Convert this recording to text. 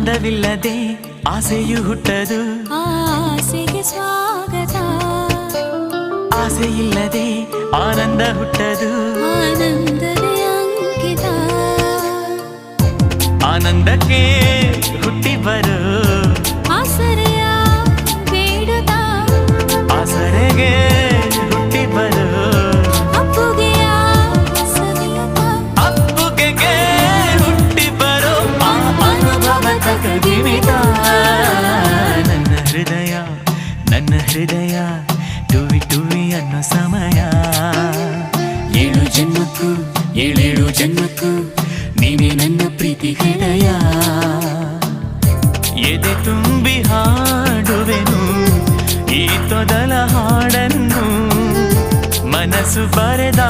ಆನಂದವಿಲ್ಲದೆ ಆಸೆಯು ಹುಟ್ಟದು, ಆಸೆಗೆ ಸ್ವಾಗತ. ಆಸೆಯಿಲ್ಲದೆ ಆನಂದ ಹುಟ್ಟದು, ಆನಂದವೇ ಅಂಕಿತ. ಆನಂದಕ್ಕೆ ಹುಟ್ಟಿ ಬರು ಆಸರೆಯ ಬೇಡುತ್ತಾ, ಆಸರೆಗೆ ಹುಟ್ಟಿ ಬರು ಅಪ್ಪುಗೆಯ ಸವಿಯುತ್ತಾ, ಅಪ್ಪುಗೆಗೆ ಹುಟ್ಟಿ ಬರು ಆ ಅನುಭವದ ಕದಿಮಿತ. ನನ್ನ ಹೃದಯ ಟುವಿ ಟುವಿ ಅನ್ನೋ ಸಮಯ. ಏಳೇಳು ಜನ್ಮಕ್ಕೂ ನೀನೇ ನನ್ನ ಪ್ರೀತಿ ಹೃದಯ. ಎದೆ ತುಂಬಿ ಹಾಡುವೆನು ಈ ತೊದಲ ಹಾಡನ್ನು, ಮನಸ್ಸು ಬರೆದ